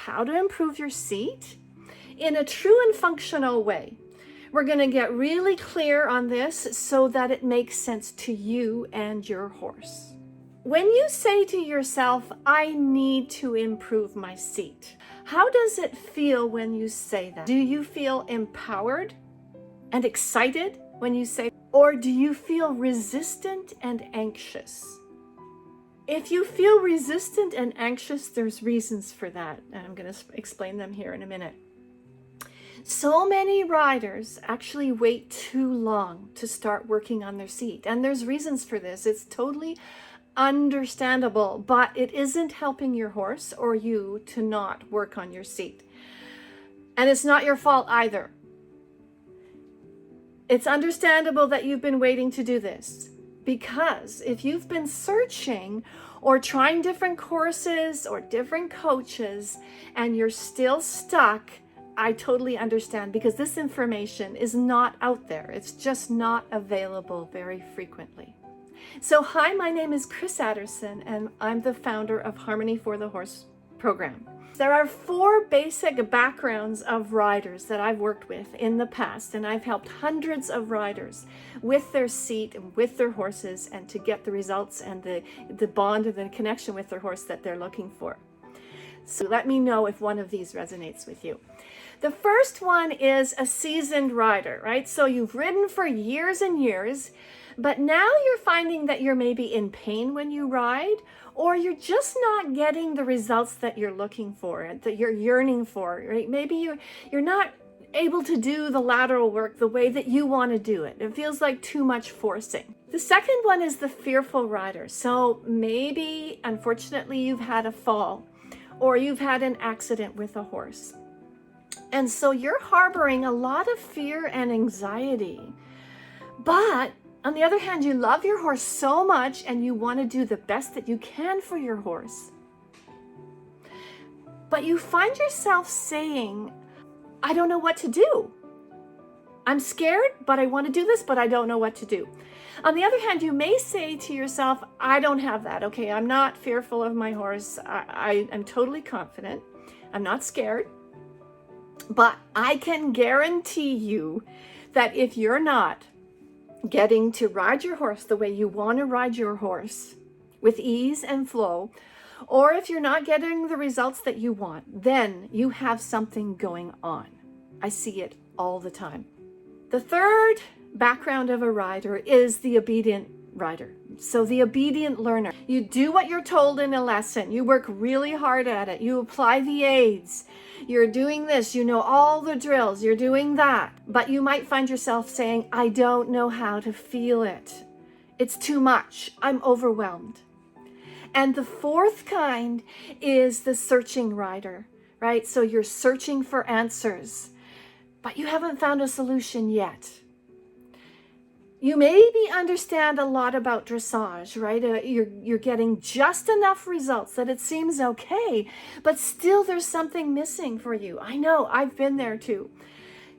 how to improve your seat in a true and functional way. We're going to get really clear on this so that it makes sense to you and your horse. When you say to yourself, I need to improve my seat, how does it feel when you say that? Do you feel empowered and excited when you say, or do you feel resistant and anxious? If you feel resistant and anxious, there's reasons for that, and I'm going to explain them here in a minute. So many riders actually wait too long to start working on their seat, and there's reasons for this. It's totally understandable, but it isn't helping your horse or you to not work on your seat. And it's not your fault either. It's understandable that you've been waiting to do this, because if you've been searching or trying different courses or different coaches and you're still stuck, I totally understand, because this information is not out there. It's just not available very frequently. So hi, my name is Chris Adderson, and I'm the founder of Harmony for the Horse program. There are 4 basic backgrounds of riders that I've worked with in the past, and I've helped hundreds of riders with their seat and with their horses and to get the results and the bond and the connection with their horse that they're looking for. So let me know if one of these resonates with you. The first one is a seasoned rider, right? So you've ridden for years and years, but now you're finding that you're maybe in pain when you ride, or you're just not getting the results that you're looking for and that you're yearning for, right? Maybe you're not able to do the lateral work the way that you want to do it. It feels like too much forcing. The second one is the fearful rider. So maybe, unfortunately, you've had a fall or you've had an accident with a horse. And so you're harboring a lot of fear and anxiety. But on the other hand, you love your horse so much and you want to do the best that you can for your horse. But you find yourself saying, I don't know what to do. I'm scared, but I want to do this, but I don't know what to do. On the other hand, you may say to yourself, I don't have that. Okay, I'm not fearful of my horse. I am totally confident. I'm not scared. But I can guarantee you that if you're not getting to ride your horse the way you want to ride your horse with ease and flow, or if you're not getting the results that you want, then you have something going on. I see it all the time. The third background of a rider is the obedient rider. So the obedient learner. You do what you're told in a lesson. You work really hard at it. You apply the aids. You're doing this. You know all the drills. You're doing that. But you might find yourself saying, I don't know how to feel it. It's too much. I'm overwhelmed. And the fourth kind is the searching rider, right? So you're searching for answers, but you haven't found a solution yet. You maybe understand a lot about dressage, right? You're getting just enough results that it seems okay, but still there's something missing for you. I know, I've been there too.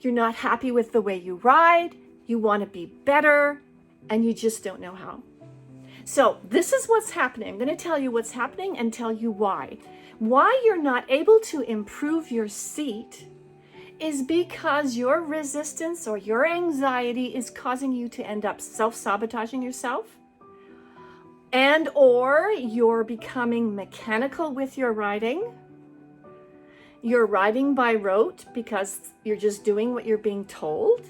You're not happy with the way you ride, you want to be better, and you just don't know how. So this is what's happening. I'm going to tell you what's happening and tell you why. Why you're not able to improve your seat is because your resistance or your anxiety is causing you to end up self-sabotaging yourself, and or you're becoming mechanical with your riding. You're riding by rote because you're just doing what you're being told,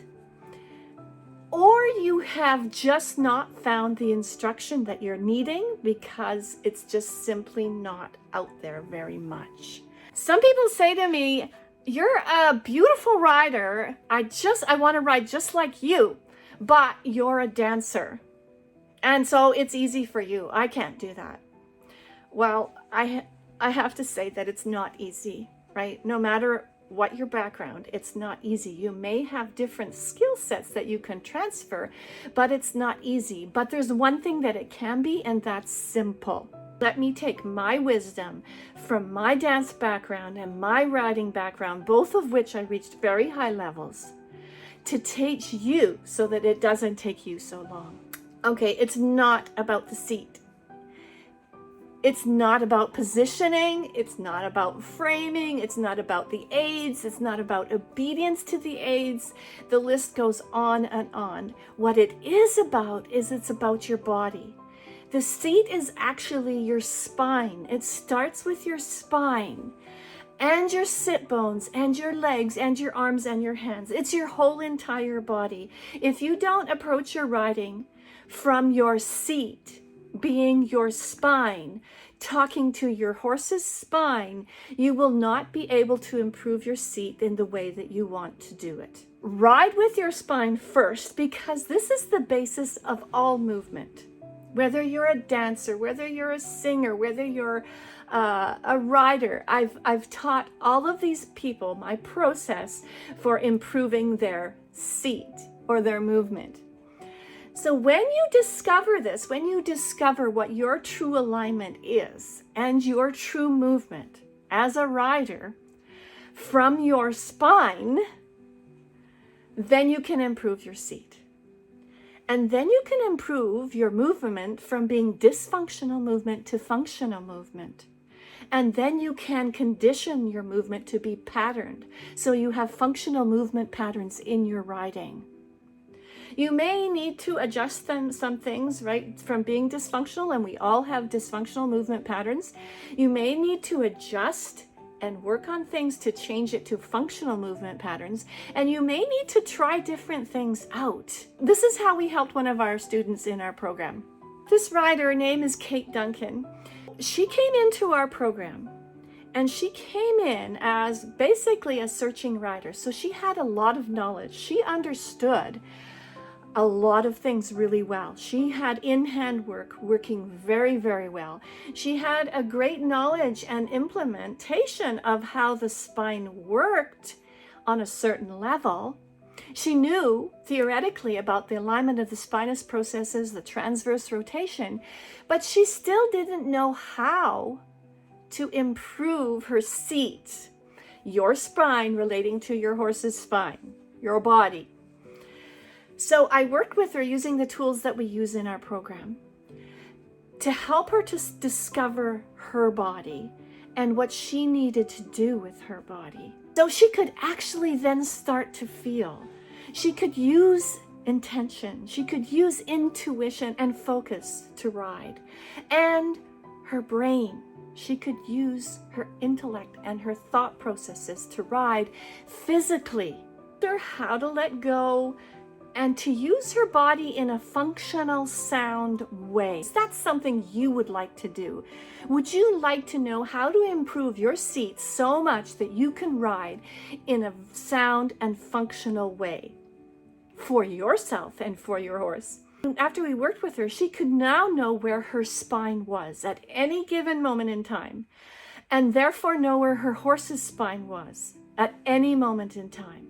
or you have just not found the instruction that you're needing because it's just simply not out there very much. Some people say to me, you're a beautiful rider. I want to ride just like you, but you're a dancer. And so it's easy for you. I can't do that. Well, I have to say that it's not easy, right? No matter what your background, it's not easy. You may have different skill sets that you can transfer, but it's not easy. But there's one thing that it can be, and that's simple. Let me take my wisdom from my dance background and my riding background, both of which I reached very high levels, to teach you so that it doesn't take you so long. Okay, it's not about the seat. It's not about positioning. It's not about framing. It's not about the aids. It's not about obedience to the aids. The list goes on and on. What it is about is it's about your body. The seat is actually your spine. It starts with your spine and your sit bones and your legs and your arms and your hands. It's your whole entire body. If you don't approach your riding from your seat, being your spine, talking to your horse's spine, you will not be able to improve your seat in the way that you want to do it. Ride with your spine first, because this is the basis of all movement. Whether you're a dancer, whether you're a singer, whether you're a rider, I've taught all of these people my process for improving their seat or their movement. So when you discover this, when you discover what your true alignment is and your true movement as a rider from your spine, then you can improve your seat. And then you can improve your movement from being dysfunctional movement to functional movement. And then you can condition your movement to be patterned, so you have functional movement patterns in your riding. You may need to adjust some things, right, from being dysfunctional, and we all have dysfunctional movement patterns. You may need to adjust and work on things to change it to functional movement patterns, and you may need to try different things out. This is how we helped one of our students in our program. This rider, her name is Kate Duncan. She came into our program, and she came in as basically a searching rider. So she had a lot of knowledge. She understood a lot of things really well. She had in-hand work working very, very well. She had a great knowledge and implementation of how the spine worked on a certain level. She knew theoretically about the alignment of the spinous processes, the transverse rotation, but she still didn't know how to improve her seat, your spine relating to your horse's spine, your body. So I worked with her using the tools that we use in our program to help her to discover her body and what she needed to do with her body, so she could actually then start to feel. She could use intention, she could use intuition and focus to ride, and her brain. She could use her intellect and her thought processes to ride physically. Learn how to let go and to use her body in a functional, sound way. That's something you would like to do. Would you like to know how to improve your seat so much that you can ride in a sound and functional way for yourself and for your horse? After we worked with her, she could now know where her spine was at any given moment in time, and therefore know where her horse's spine was at any moment in time.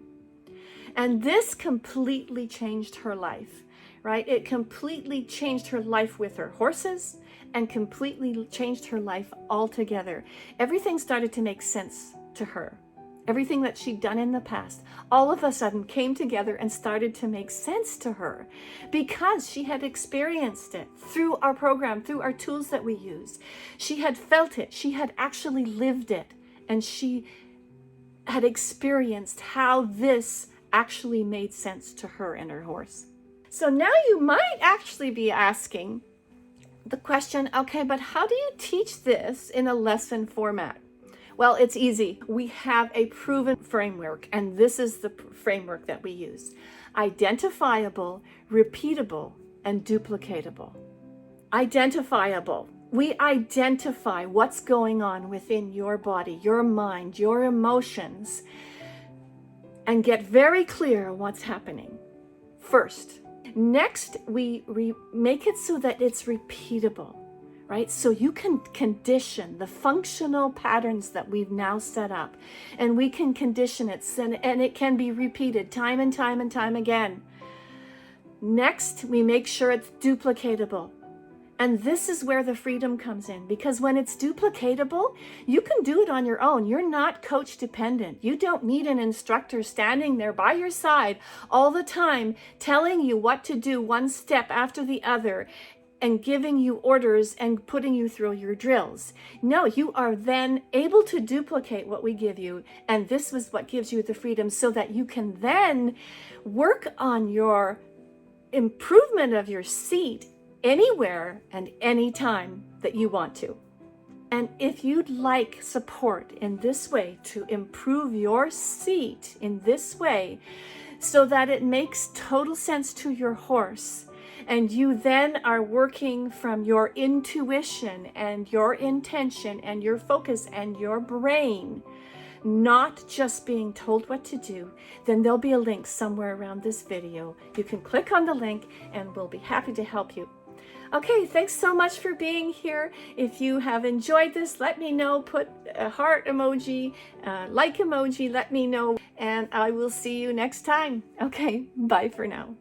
And this completely changed her life, right? It completely changed her life with her horses and completely changed her life altogether. Everything started to make sense to her. Everything that she'd done in the past, all of a sudden came together and started to make sense to her because she had experienced it through our program, through our tools that we used. She had felt it. She had actually lived it. And she had experienced how this actually made sense to her and her horse. So now you might actually be asking the question, okay, but how do you teach this in a lesson format? Well, it's easy. We have a proven framework, and this is the framework that we use. Identifiable, repeatable, and duplicatable. Identifiable. We identify what's going on within your body, your mind, your emotions, and get very clear on what's happening first. Next, we make it so that it's repeatable, right? So you can condition the functional patterns that we've now set up, and we can condition it, and it can be repeated time and time and time again. Next, we make sure it's duplicatable. And this is where the freedom comes in, because when it's duplicatable, you can do it on your own. You're not coach dependent. You don't need an instructor standing there by your side all the time telling you what to do one step after the other and giving you orders and putting you through your drills. No, you are then able to duplicate what we give you. And this was what gives you the freedom so that you can then work on your improvement of your seat anywhere and anytime that you want to. And if you'd like support in this way to improve your seat in this way so that it makes total sense to your horse, and you then are working from your intuition and your intention and your focus and your brain, not just being told what to do, then there'll be a link somewhere around this video. You can click on the link and we'll be happy to help you. Okay, thanks so much for being here. If you have enjoyed this, let me know. Put a heart emoji, like emoji, let me know. And I will see you next time. Okay, bye for now.